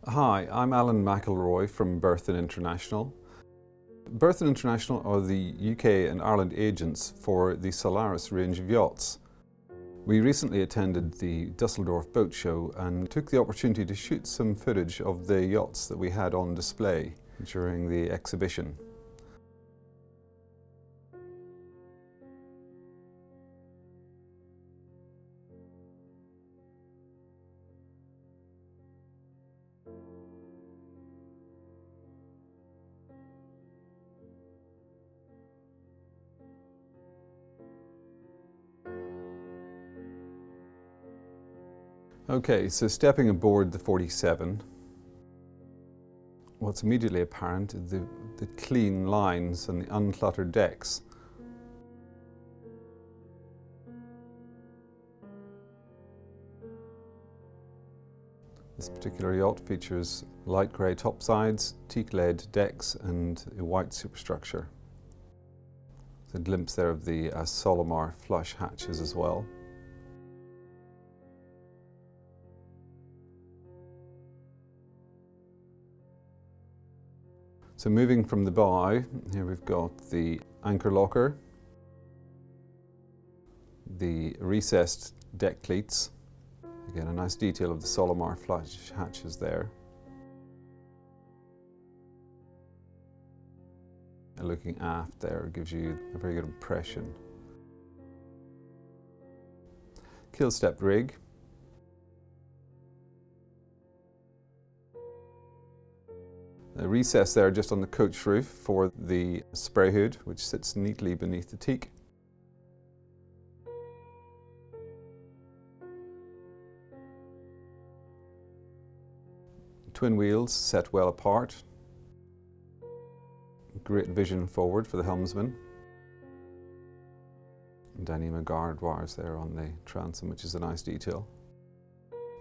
Hi, I'm Alan McIlroy from Berthon International. Berthon International are the UK and Ireland agents for the Solaris range of yachts. We recently attended the Dusseldorf Boat Show and took the opportunity to shoot some footage of the yachts that we had on display during the exhibition. Okay, so stepping aboard the 47, what's immediately apparent is the clean lines and the uncluttered decks. This particular yacht features light grey topsides, teak-led decks and a white superstructure. There's a glimpse there of the Solomar flush hatches as well. So moving from the bow, here we've got the anchor locker, the recessed deck cleats, again a nice detail of the Solomar flush hatches there. And looking aft there gives you a very good impression. Keel stepped rig. A recess there just on the coach roof for the spray hood, which sits neatly beneath the teak. Twin wheels set well apart. Great vision forward for the helmsman. And Dyneema guard wires there on the transom, which is a nice detail.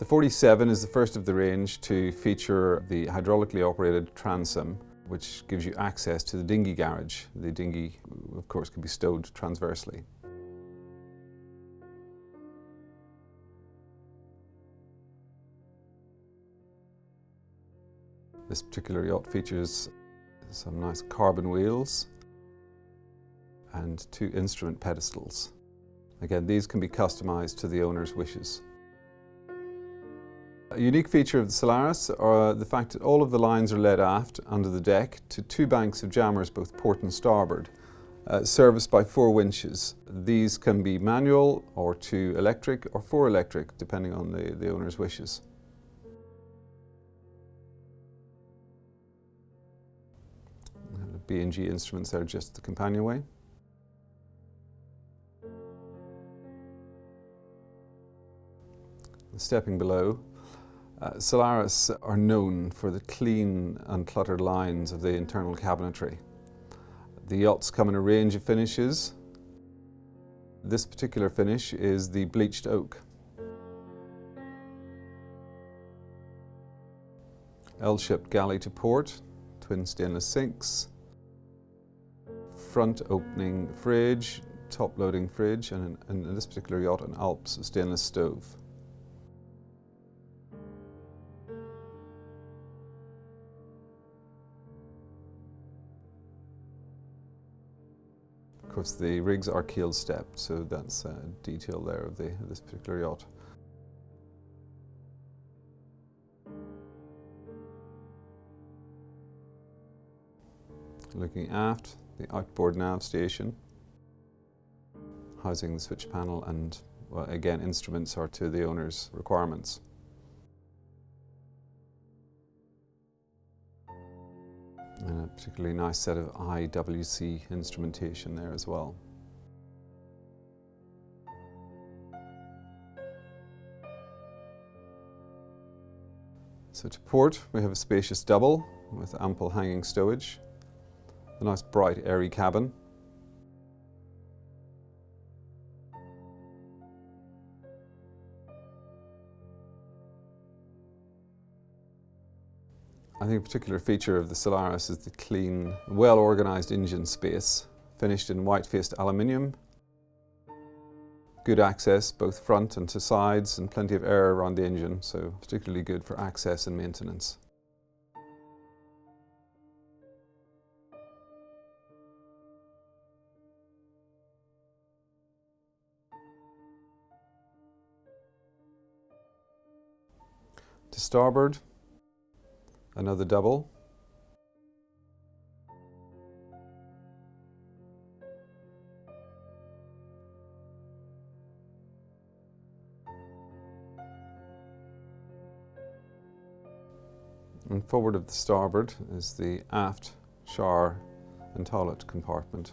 The 47 is the first of the range to feature the hydraulically operated transom, which gives you access to the dinghy garage. The dinghy, of course, can be stowed transversely. This particular yacht features some nice carbon wheels and 2 instrument pedestals. Again, these can be customized to the owner's wishes. A unique feature of the Solaris are the fact that all of the lines are led aft under the deck to 2 banks of jammers, both port and starboard, serviced by 4 winches. These can be manual or 2 electric or 4 electric, depending on the owner's wishes. The B&G instruments are just the companionway. Stepping below, Solaris are known for the clean, uncluttered lines of the internal cabinetry. The yachts come in a range of finishes. This particular finish is the bleached oak. L-shaped galley to port, twin stainless sinks, front opening fridge, top loading fridge, and in this particular yacht an Alps stainless stove. Of course, the rigs are keel stepped, so that's a detail there of this particular yacht. Looking aft, the outboard nav station, housing the switch panel, and well, again, instruments are to the owner's requirements. And a particularly nice set of IWC instrumentation there as well. So to port, we have a spacious double with ample hanging stowage, a nice bright airy cabin, I think a particular feature of the Solaris is the clean, well-organised engine space, finished in white-faced aluminium. Good access both front and to sides, and plenty of air around the engine, so particularly good for access and maintenance. To starboard, another double. And forward of the starboard is the aft shower and toilet compartment.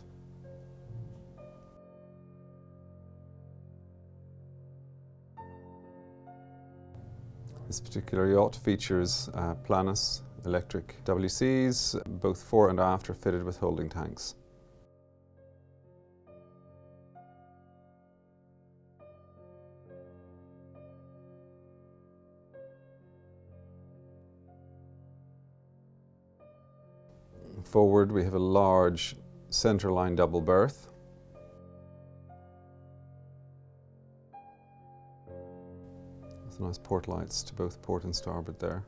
This particular yacht features Planus electric WCs, both fore and aft are fitted with holding tanks. Forward we have a large centerline double berth. With nice port lights to both port and starboard there.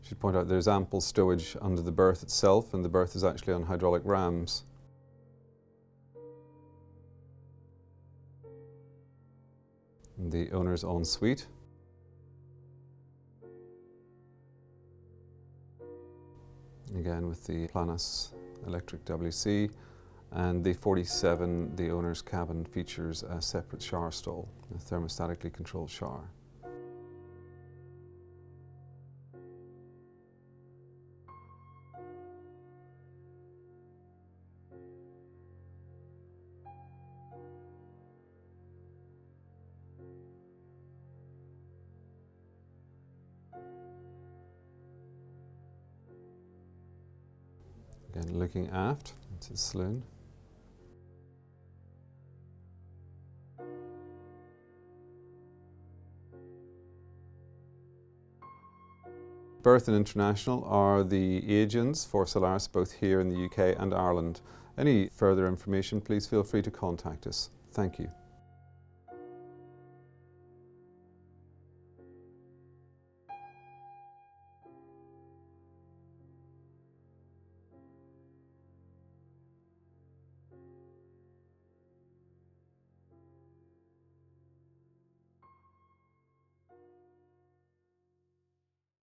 Should point out there's ample stowage under the berth itself, and the berth is actually on hydraulic rams. And the owner's ensuite. Again with the Planus electric WC, and the 47, the owner's cabin, features a separate shower stall, a thermostatically controlled shower. Again, looking aft into the saloon. Berthon International are the agents for Solaris both here in the UK and Ireland. Any further information, please feel free to contact us. Thank you.